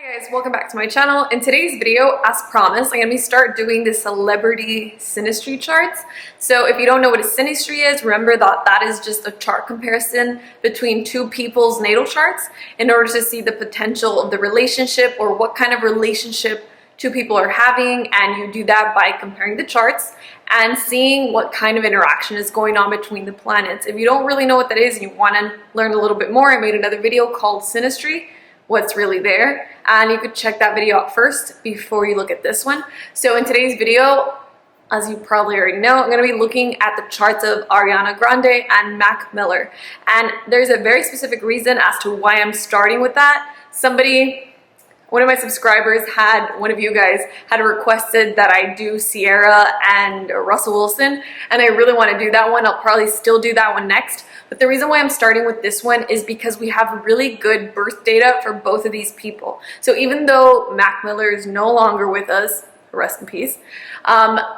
Hi guys, welcome back to my channel. In today's video, as promised, I'm going to start doing the celebrity synastry charts. So if you don't know what a synastry is, remember that that is just a chart comparison between two people's natal charts in order to see the potential of the relationship or what kind of relationship two people are having, and you do that by comparing the charts and seeing what kind of interaction is going on between the planets. If you don't really know what that is and you want to learn a little bit more, I made another video called Synastry, What's Really There, and you could check that video out first before you look at this one. So in today's video, as you probably already know, I'm going to be looking at the charts of Ariana Grande and Mac Miller, and there's a very specific reason as to why I'm starting with that. One of my subscribers one of you guys had requested that I do Sierra and Russell Wilson, and I really want to do that one. I'll probably still do that one next. But the reason why I'm starting with this one is because we have really good birth data for both of these people. So even though Mac Miller is no longer with us, rest in peace,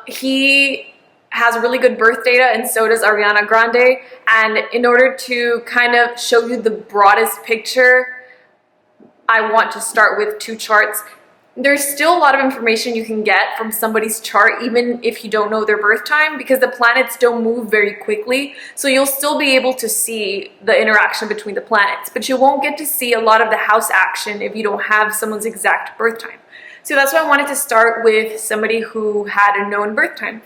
he has really good birth data, and so does Ariana Grande. And in order to kind of show you the broadest picture, I want to start with two charts. There's still a lot of information you can get from somebody's chart, even if you don't know their birth time, because the planets don't move very quickly. So you'll still be able to see the interaction between the planets, but you won't get to see a lot of the house action if you don't have someone's exact birth time. So that's why I wanted to start with somebody who had a known birth time.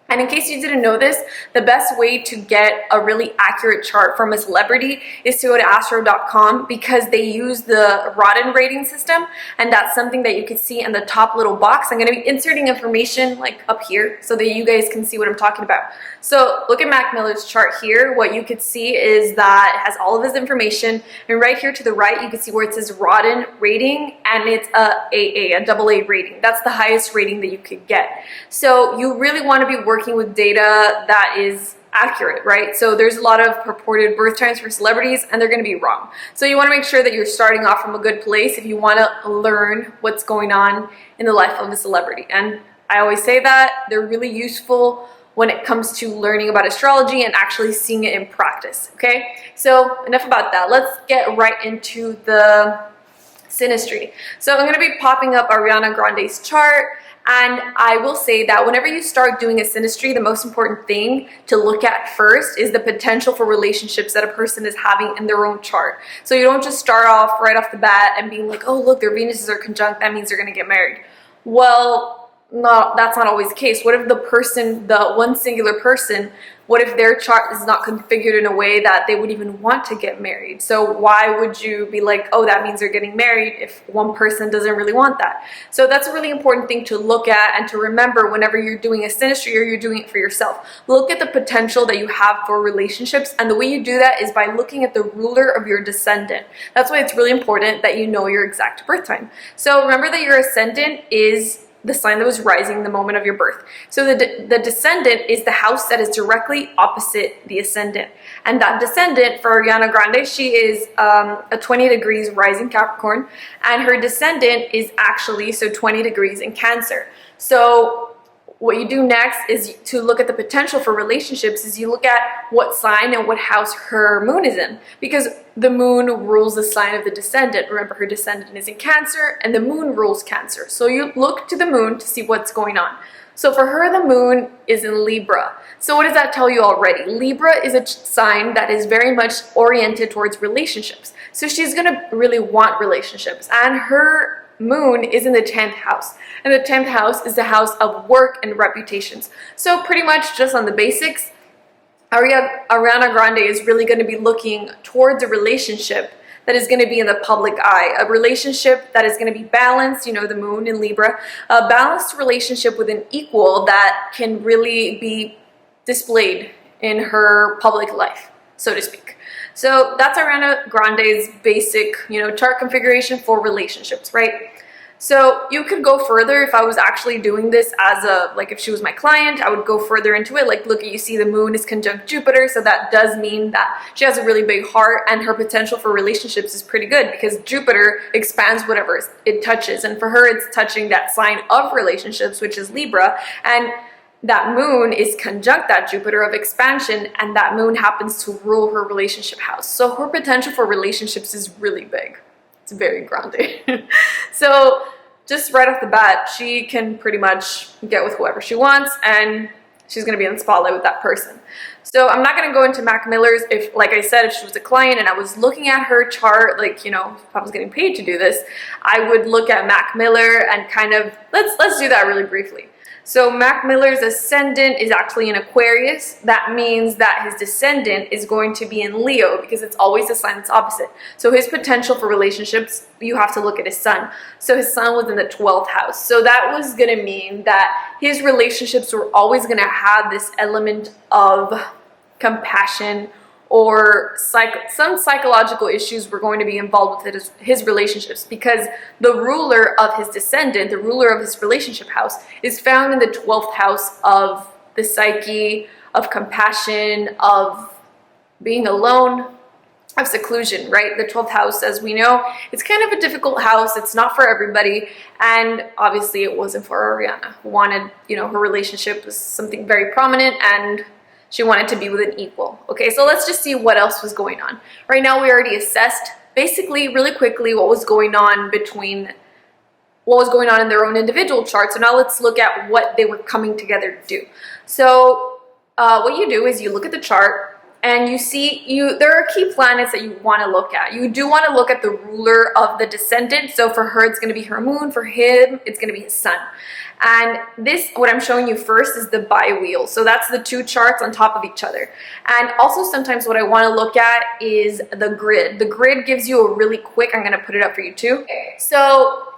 And in case you didn't know this, the best way to get a really accurate chart from a celebrity is to go to astro.com, because they use the Rodin rating system, and that's something that you can see in the top little box. I'm going to be inserting information like up here so that you guys can see what I'm talking about. So look at Mac Miller's chart here. What you could see is that it has all of his information, and right here to the right you can see where it says Rodin rating, and it's a double A rating. That's the highest rating that you could get. So you really want to be working with data that is accurate, right? So there's a lot of purported birth times for celebrities, and they're going to be wrong. So you want to make sure that you're starting off from a good place if you want to learn what's going on in the life of a celebrity. And I always say that they're really useful when it comes to learning about astrology and actually seeing it in practice. Okay, so enough about that. Let's get right into the synastry. So I'm going to be popping up Ariana Grande's chart. And I will say that whenever you start doing a synastry, the most important thing to look at first is the potential for relationships that a person is having in their own chart. So you don't just start off right off the bat and being like, oh, look, their Venuses are conjunct, that means they're going to get married. Well, no, that's not always the case. What if the one singular person, what if their chart is not configured in a way that they would even want to get married? So why would you be like, oh, that means they're getting married, if one person doesn't really want that? So that's a really important thing to look at and to remember whenever you're doing a synastry or you're doing it for yourself. Look at the potential that you have for relationships, and the way you do that is by looking at the ruler of your descendant. That's why it's really important that you know your exact birth time. So remember that your ascendant is the sign that was rising the moment of your birth. So the descendant is the house that is directly opposite the ascendant. And that descendant for Ariana Grande, she is a 20 degrees rising Capricorn, and her descendant is actually 20 degrees in Cancer. So what you do next is to look at the potential for relationships, is you look at what sign and what house her moon is in, because the moon rules the sign of the descendant. Remember, her descendant is in Cancer and the moon rules Cancer. So you look to the moon to see what's going on. So for her, the moon is in Libra. So what does that tell you already? Libra is a sign that is very much oriented towards relationships. So she's going to really want relationships, and her moon is in the 10th house, and the 10th house is the house of work and reputations. So pretty much just on the basics, Ariana Grande is really going to be looking towards a relationship that is going to be in the public eye, a relationship that is going to be balanced, you know, the moon in Libra, a balanced relationship with an equal that can really be displayed in her public life, so to speak. So that's Ariana Grande's basic, chart configuration for relationships, right? So you could go further. If I was actually doing this as if she was my client, I would go further into it. Like, look, you see the moon is conjunct Jupiter, so that does mean that she has a really big heart, and her potential for relationships is pretty good, because Jupiter expands whatever it touches, and for her, it's touching that sign of relationships, which is Libra, and that moon is conjunct that Jupiter of expansion, and that moon happens to rule her relationship house. So her potential for relationships is really big. It's very grande. So just right off the bat, she can pretty much get with whoever she wants, and she's going to be in the spotlight with that person. So I'm not going to go into Mac Miller's. If, like I said, if she was a client and I was looking at her chart, like, you know, if I was getting paid to do this, I would look at Mac Miller and kind of, let's do that really briefly. So Mac Miller's ascendant is actually in Aquarius. That means that his descendant is going to be in Leo, because it's always the sign that's opposite. So his potential for relationships, you have to look at his sun. So his sun was in the 12th house. So that was going to mean that his relationships were always going to have this element of compassion, or some psychological issues were going to be involved with his relationships, because the ruler of his descendant, the ruler of his relationship house, is found in the 12th house of the psyche, of compassion, of being alone, of seclusion, right? The 12th house, as we know, it's kind of a difficult house. It's not for everybody. And obviously it wasn't for Ariana, who wanted, you know, her relationship was something very prominent, and she wanted to be with an equal. Okay, so let's just see what else was going on. Right now, we already assessed basically really quickly what was going on in their own individual charts. So now let's look at what they were coming together to do. So what you do is you look at the chart, and you see there are key planets that you want to look at. You do want to look at the ruler of the descendant. So for her, it's going to be her moon. For him, it's going to be his sun. And this, what I'm showing you first, is the bi-wheel. So that's the two charts on top of each other. And also sometimes what I want to look at is the grid. The grid gives you a really quick, I'm going to put it up for you too. So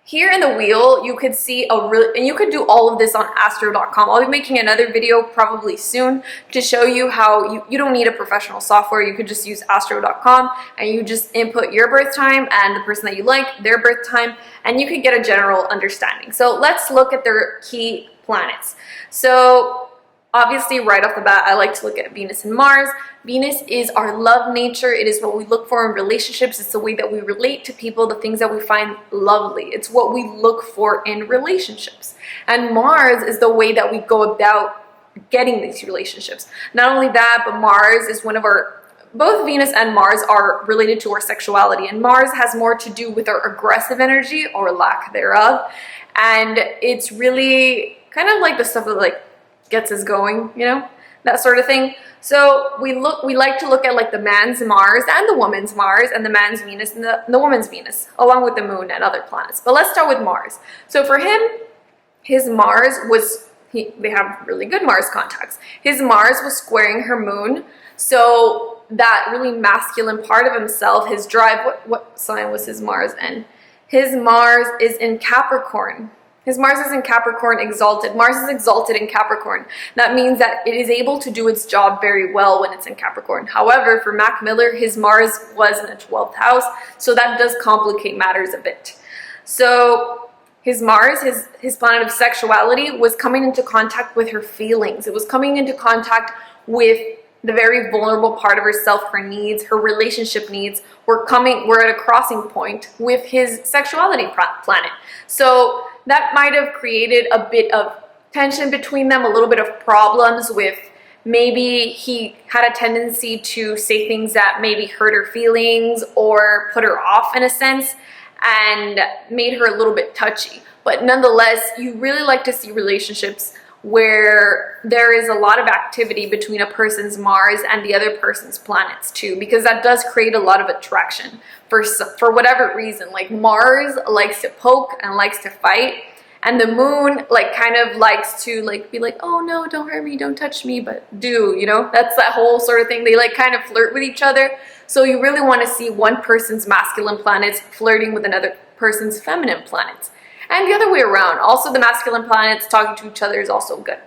here in the wheel, you could see and you could do all of this on astro.com. I'll be making another video probably soon to show you how you don't need a professional software. You could just use astro.com, and you just input your birth time and the person that you like, their birth time, and you could get a general understanding. So let's look at their key planets. So obviously, right off the bat, I like to look at Venus and Mars. Venus is our love nature. It is what we look for in relationships. It's the way that we relate to people, the things that we find lovely. It's what we look for in relationships. And Mars is the way that we go about getting these relationships. Not only that, but Mars is both Venus and Mars are related to our sexuality. And Mars has more to do with our aggressive energy, or lack thereof. And it's really kind of like the stuff that like gets us going, you know, that sort of thing. So we like to look at like the man's Mars and the woman's Mars, and the man's Venus and the woman's Venus, along with the moon and other planets. But let's start with Mars. So for him, his Mars was, they have really good Mars contacts. His Mars was squaring her moon. So that really masculine part of himself, his drive, what sign was his Mars in? His Mars is in Capricorn. His Mars is in Capricorn, exalted. Mars is exalted in Capricorn. That means that it is able to do its job very well when it's in Capricorn. However, for Mac Miller, his Mars was in the 12th house, so that does complicate matters a bit. So his Mars, his planet of sexuality, was coming into contact with her feelings. It was coming into contact with the very vulnerable part of herself. Her needs, her relationship needs were at a crossing point with his sexuality planet. So that might have created a bit of tension between them, a little bit of problems with, maybe he had a tendency to say things that maybe hurt her feelings or put her off in a sense, and made her a little bit touchy. But nonetheless, you really like to see relationships where there is a lot of activity between a person's Mars and the other person's planets too, because that does create a lot of attraction for whatever reason. Like Mars likes to poke and likes to fight, and the moon like kind of likes to like be like, oh no, don't hurt me, don't touch me, but do, you know, that's that whole sort of thing. They like kind of flirt with each other. So you really want to see one person's masculine planets flirting with another person's feminine planets. And the other way around. Also, the masculine planets talking to each other is also good.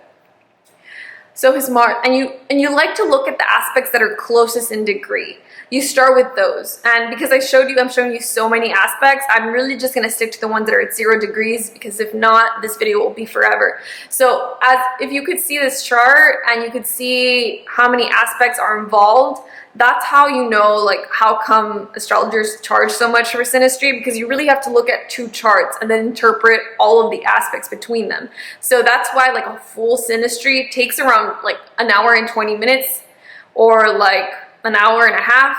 So his Mars, and you like to look at the aspects that are closest in degree. You start with those. And because I'm showing you so many aspects, I'm really just going to stick to the ones that are at 0 degrees, because if not, this video will be forever. So if you could see this chart and you could see how many aspects are involved, that's how you know like how come astrologers charge so much for synastry, because you really have to look at 2 charts and then interpret all of the aspects between them. So that's why like a full synastry takes around like an hour and 20 minutes or like an hour and a half.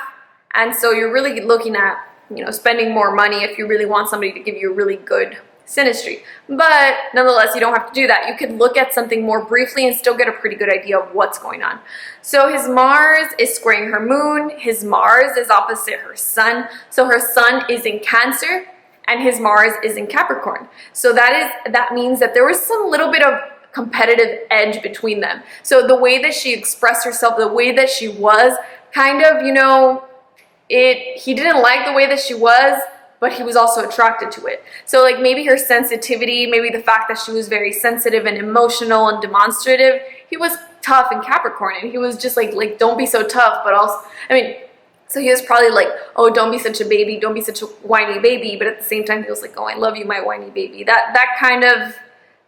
And so you're really looking at you know, spending more money if you really want somebody to give you a really good synastry. But nonetheless, you don't have to do that. You could look at something more briefly and still get a pretty good idea of what's going on. So his Mars is squaring her moon. His Mars is opposite her sun. So her sun is in Cancer and his Mars is in Capricorn. So that means that there was some little bit of competitive edge between them. So the way that she expressed herself, the way that she was, kind of, you know, he didn't like the way that she was, but he was also attracted to it. So like maybe her sensitivity, maybe the fact that she was very sensitive and emotional and demonstrative. He was tough in Capricorn, and he was just like don't be so tough, but also, I mean, so he was probably like, oh, don't be such a baby, don't be such a whiny baby, but at the same time he was like, oh, I love you, my whiny baby. That kind of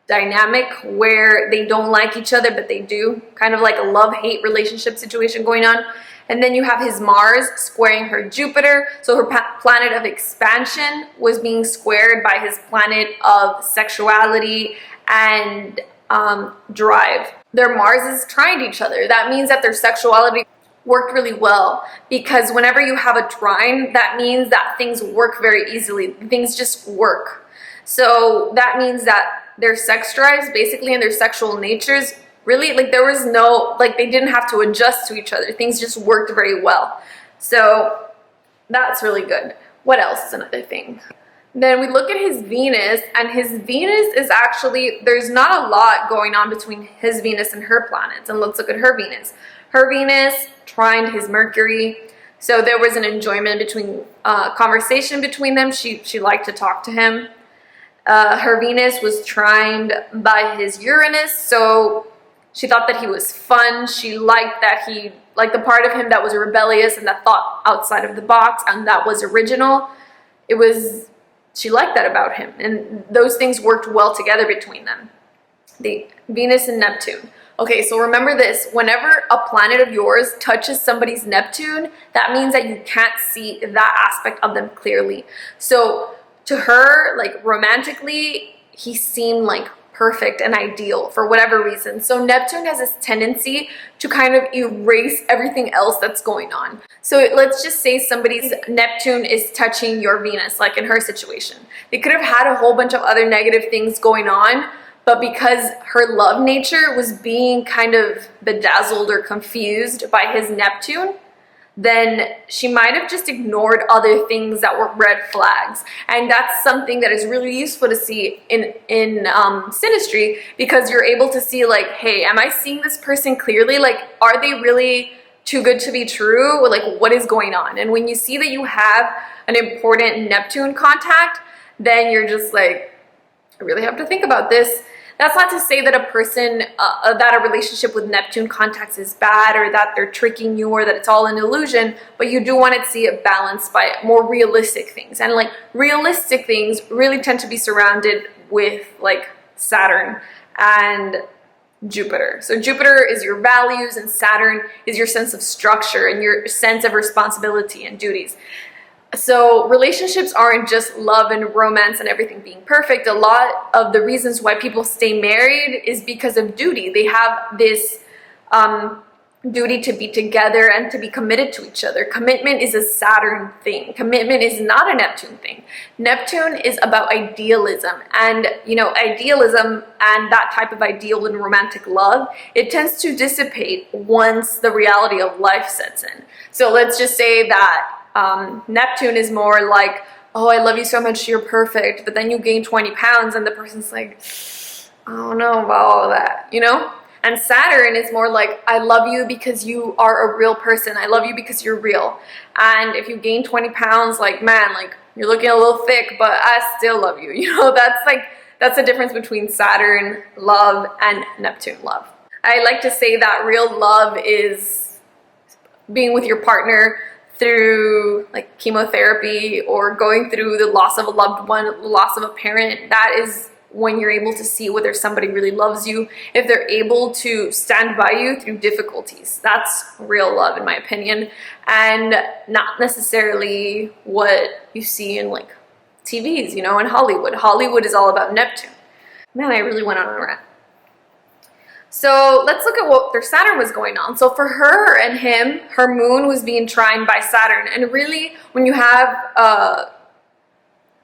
dynamic where they don't like each other but they do, kind of like a love-hate relationship situation going on. And then you have his Mars squaring her Jupiter. So her planet of expansion was being squared by his planet of sexuality and drive. Their Mars is trine each other. That means that their sexuality worked really well, because whenever you have a trine, that means that things work very easily. Things just work. So that means that their sex drives, basically, and their sexual natures, really, like, there was no, like, they didn't have to adjust to each other. Things just worked very well. So that's really good. What else is another thing? Then we look at his Venus, and his Venus is actually, there's not a lot going on between his Venus and her planets. And let's look at her Venus. Her Venus trined his Mercury. So there was an enjoyment between, conversation between them. She liked to talk to him. Her Venus was trined by his Uranus. So she thought that he was fun. She liked that he, like, the part of him that was rebellious and that thought outside of the box and that was original. She liked that about him. And those things worked well together between them. The Venus and Neptune. Okay, so remember this. Whenever a planet of yours touches somebody's Neptune, that means that you can't see that aspect of them clearly. So to her, like, romantically, he seemed like perfect and ideal for whatever reason. So Neptune has this tendency to kind of erase everything else that's going on. So let's just say somebody's Neptune is touching your Venus, like in her situation. They could have had a whole bunch of other negative things going on, but because her love nature was being kind of bedazzled or confused by his Neptune, then she might have just ignored other things that were red flags. And that's something that is really useful to see in synastry, because you're able to see, like, hey, am I seeing this person clearly? Like, are they really too good to be true? Or, like, what is going on? And when you see that you have an important Neptune contact, then you're just like, I really have to think about this. That's not to say that a person, that a relationship with Neptune contacts is bad, or that they're tricking you, or that it's all an illusion, but you do want to see it balanced by more realistic things. And, like, realistic things really tend to be surrounded with, like, Saturn and Jupiter. So Jupiter is your values, and Saturn is your sense of structure and your sense of responsibility and duties. So relationships aren't just love and romance and everything being perfect. A lot of the reasons why people stay married is because of duty. They have this duty to be together and to be committed to each other. Commitment is a Saturn thing. Commitment is not a Neptune thing. Neptune is about idealism, and, you know, idealism and that type of ideal in romantic love, it tends to dissipate once the reality of life sets in. So let's just say that Neptune is more like, oh, I love you so much, you're perfect, but then you gain 20 pounds and the person's like, I don't know about all of that, you know? And Saturn is more like, I love you because you are a real person. I love you because you're real. And if you gain 20 pounds, like, man, like, you're looking a little thick, but I still love you. You know, that's the difference between Saturn love and Neptune love. I like to say that real love is being with your partner through, like, chemotherapy, or going through the loss of a loved one, the loss of a parent. That is when you're able to see whether somebody really loves you, if they're able to stand by you through difficulties. That's real love, in my opinion, and not necessarily what you see in, like, TVs, you know, in Hollywood. Hollywood is all about Neptune. Man, I really went on a rant. So let's look at what their Saturn was going on. So for her and him, her moon was being trined by Saturn. And really, when you have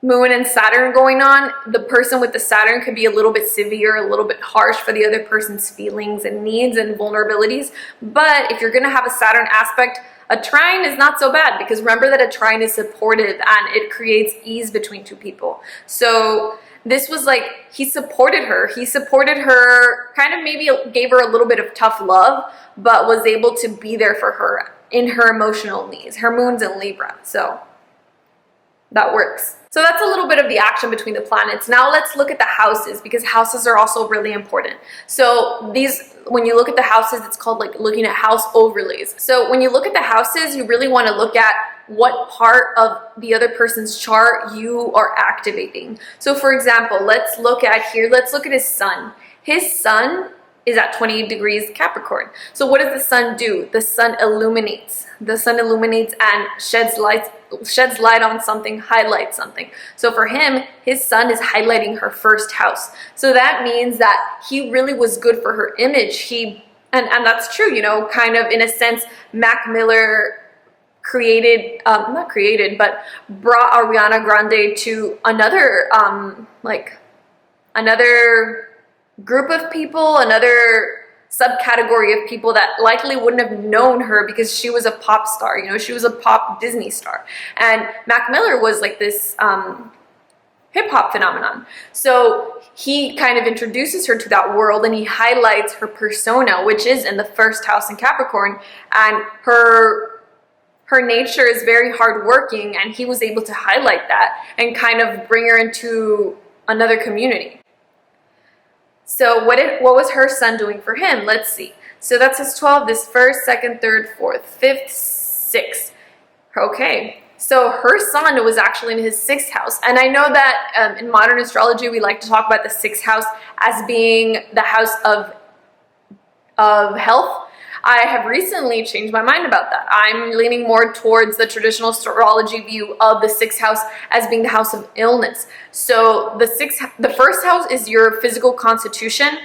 moon and Saturn going on, the person with the Saturn could be a little bit severe, a little bit harsh for the other person's feelings and needs and vulnerabilities. But if you're going to have a Saturn aspect, a trine is not so bad, because remember that a trine is supportive and it creates ease between two people. So this was like, he supported her, kind of maybe gave her a little bit of tough love, but was able to be there for her in her emotional needs. Her moon's in Libra, so that works. So that's a little bit of the action between the planets. Now let's look at the houses, because houses are also really important. So these, when you look at the houses, it's called like looking at house overlays. So when you look at the houses, you really want to look at what part of the other person's chart you are activating. So for example, let's look at his sun. His sun is at 28 degrees Capricorn. So what does the sun do? The sun illuminates. The sun illuminates and sheds light on something, highlights something. So for him, his sun is highlighting her first house. So that means that he really was good for her image. And that's true, you know, kind of in a sense, Mac Miller but brought Ariana Grande to another, another group of people, another subcategory of people that likely wouldn't have known her because she was a pop star, you know, she was a pop Disney star. And Mac Miller was like this hip hop phenomenon. So he kind of introduces her to that world, and he highlights her persona, which is in the first house in Capricorn, and her nature is very hardworking, and he was able to highlight that and kind of bring her into another community. So what was her sun doing for him? Let's see. So that's his 12, this first, second, third, fourth, fifth, sixth. Okay. So her sun was actually in his sixth house. And I know that in modern astrology, we like to talk about the sixth house as being the house of health. I have recently changed my mind about that. I'm leaning more towards the traditional astrology view of the sixth house as being the house of illness. So the first house is your physical constitution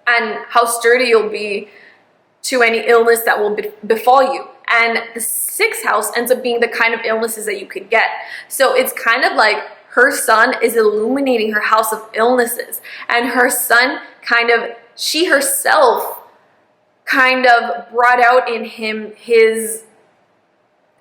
and how sturdy you'll be to any illness that will befall you. And the sixth house ends up being the kind of illnesses that you could get. So it's kind of like her sun is illuminating her house of illnesses, and her sun she herself kind of brought out in him his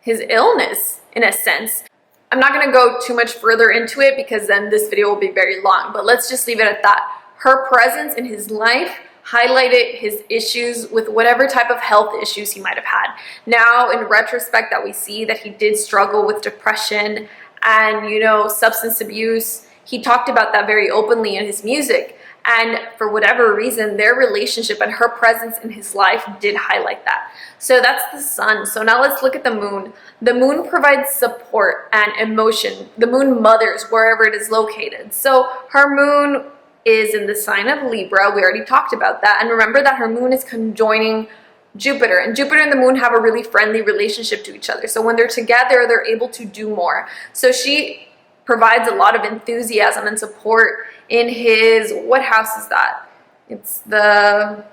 illness, in a sense. I'm not going to go too much further into it because then this video will be very long, but let's just leave it at that. Her presence in his life highlighted his issues with whatever type of health issues he might have had. Now, in retrospect, that we see that he did struggle with depression and, you know, substance abuse. He talked about that very openly in his music. And for whatever reason, their relationship and her presence in his life did highlight that. So that's the sun. So now let's look at the moon. The moon provides support and emotion. The moon mothers wherever it is located. So her moon is in the sign of Libra. We already talked about that. And remember that her moon is conjoining Jupiter. And Jupiter and the moon have a really friendly relationship to each other. So when they're together, they're able to do more. So she provides a lot of enthusiasm and support in his, what house is that? It's the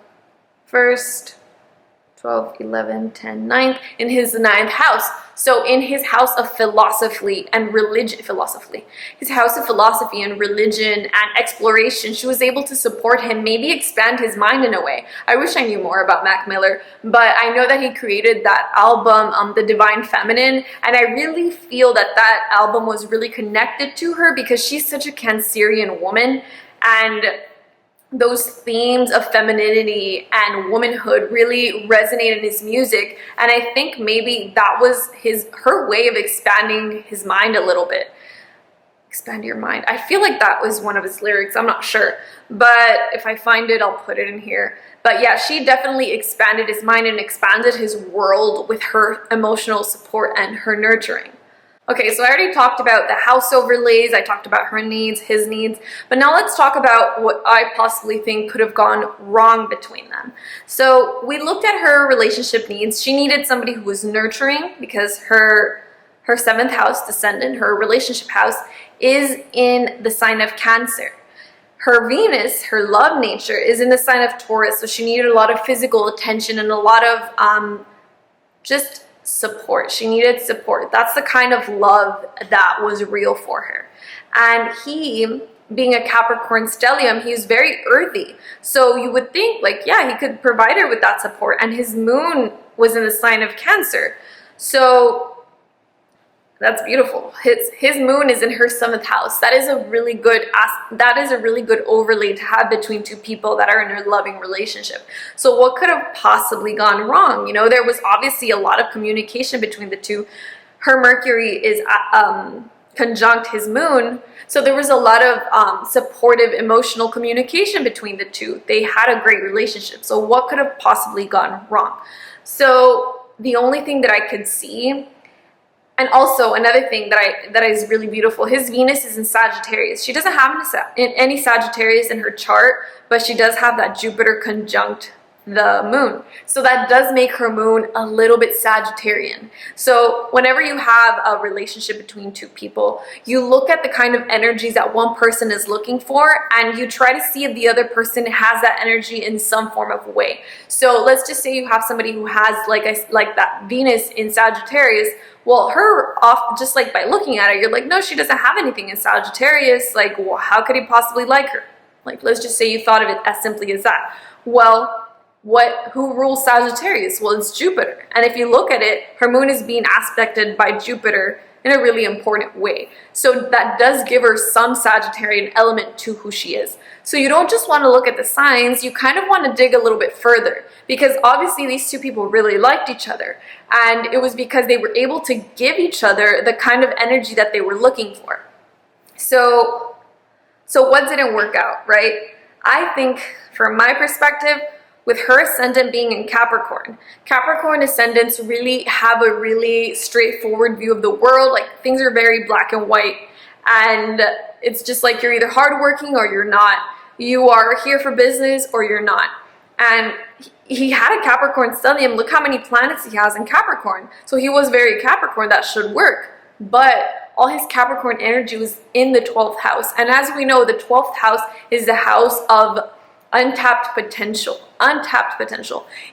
first, 12, 11, 10, 9th, in his 9th house. So in his house of philosophy and religion, his house of philosophy and religion and exploration, she was able to support him, maybe expand his mind in a way. I wish I knew more about Mac Miller, but I know that he created that album, The Divine Feminine, and I really feel that that album was really connected to her because she's such a Cancerian woman, and those themes of femininity and womanhood really resonate in his music. And I think maybe that was her way of expanding his mind a little bit. Expand your mind. I feel like that was one of his lyrics. I'm not sure, but if I find it, I'll put it in here. But yeah, she definitely expanded his mind and expanded his world with her emotional support and her nurturing. Okay, so I already talked about the house overlays, I talked about her needs, his needs, but now let's talk about what I possibly think could have gone wrong between them. So we looked at her relationship needs. She needed somebody who was nurturing because her 7th house descendant, her relationship house, is in the sign of Cancer. her Venus, her love nature, is in the sign of Taurus, so she needed a lot of physical attention and a lot of just support. She needed support. That's the kind of love that was real for her. And he, being a Capricorn stellium, he's very earthy. So you would think, like, yeah, he could provide her with that support. And his moon was in the sign of Cancer. So that's beautiful. His moon is in her 7th house. That is a really good overlay to have between two people that are in a loving relationship. So what could have possibly gone wrong? You know, there was obviously a lot of communication between the two. Her Mercury is conjunct his moon, so there was a lot of supportive emotional communication between the two. They had a great relationship. So what could have possibly gone wrong? So the only thing that I could see, and also another thing that is really beautiful, his Venus is in Sagittarius. She doesn't have any Sagittarius in her chart, but she does have that Jupiter conjunct the moon. So that does make her moon a little bit Sagittarian. So whenever you have a relationship between two people, you look at the kind of energies that one person is looking for, and you try to see if the other person has that energy in some form of way. So let's just say you have somebody who has like that Venus in Sagittarius. Well, her off, just like by looking at her, you're like, no, she doesn't have anything in Sagittarius. Like, well, how could he possibly like her? Like, let's just say you thought of it as simply as that. Well, who rules Sagittarius? Well, it's Jupiter. And if you look at it, her moon is being aspected by Jupiter in a really important way. So that does give her some Sagittarian element to who she is. So you don't just want to look at the signs, you kind of want to dig a little bit further, because obviously these two people really liked each other. And it was because they were able to give each other the kind of energy that they were looking for. So what didn't work out, right? I think from my perspective, with her ascendant being in Capricorn ascendants really have a really straightforward view of the world. Like, things are very black and white, and it's just like you're either hardworking or you're not. You are here for business or you're not. And he had a Capricorn stellium. Look how many planets he has in Capricorn. So he was very Capricorn. That should work. But all his Capricorn energy was in the 12th house. And as we know, the 12th house is the house of untapped potential.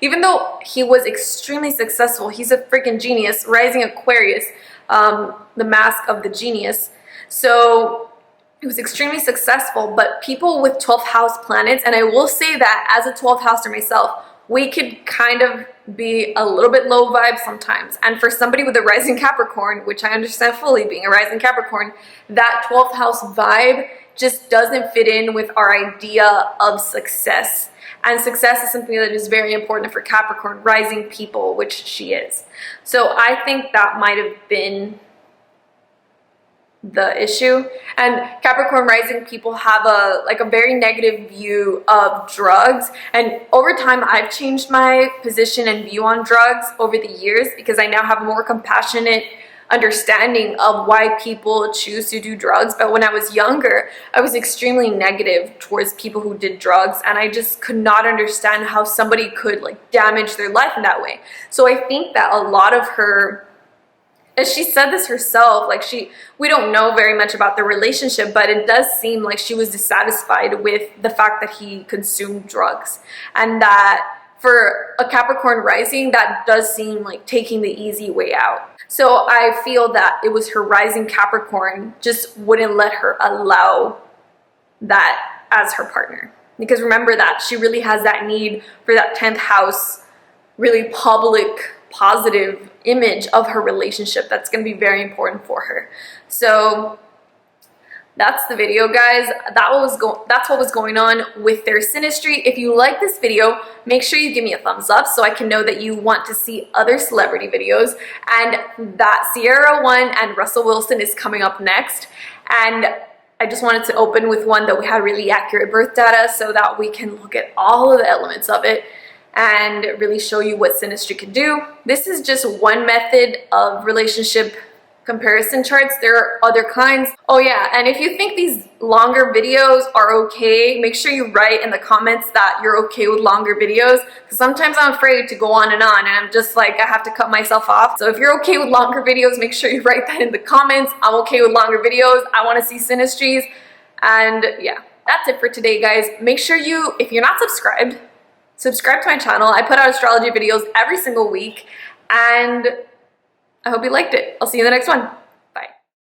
Even though he was extremely successful, he's a freaking genius, rising Aquarius, the mask of the genius. So he was extremely successful, but people with 12th house planets, and I will say that as a 12th houser myself, we could kind of be a little bit low vibe sometimes. And for somebody with a rising Capricorn, which I understand fully, being a rising Capricorn, that 12th house vibe just doesn't fit in with our idea of success. And success is something that is very important for Capricorn rising people, which she is. So I think that might have been the issue. And Capricorn rising people have a very negative view of drugs. And over time, I've changed my position and view on drugs over the years, because I now have a more compassionate understanding of why people choose to do drugs. But when I was younger, I was extremely negative towards people who did drugs, and I just could not understand how somebody could like damage their life in that way. So I think that a lot of her, as she said this herself, like we don't know very much about the relationship, but it does seem like she was dissatisfied with the fact that he consumed drugs. And that for a Capricorn rising, that does seem like taking the easy way out. So I feel that it was her rising Capricorn just wouldn't let her allow that as her partner. Because remember that she really has that need for that 10th house, really public, positive image of her relationship. That's going to be very important for her. So that's the video, guys. That's what was going on with their synastry. If you like this video, make sure you give me a thumbs up so I can know that you want to see other celebrity videos, and that Sierra one and Russell Wilson is coming up next. And I just wanted to open with one that we had really accurate birth data so that we can look at all of the elements of it and really show you what synastry can do. This is just one method of relationship comparison charts. There are other kinds. Oh yeah, and if you think these longer videos are okay, make sure you write in the comments that you're okay with longer videos, because sometimes I'm afraid to go on, and I'm just like, I have to cut myself off. So if you're okay with longer videos, make sure you write that in the comments. I'm okay with longer videos. I want to see synastries. And yeah, that's it for today, guys. Make sure you, if you're not subscribed, subscribe to my channel. I put out astrology videos every single week, and I hope you liked it. I'll see you in the next one.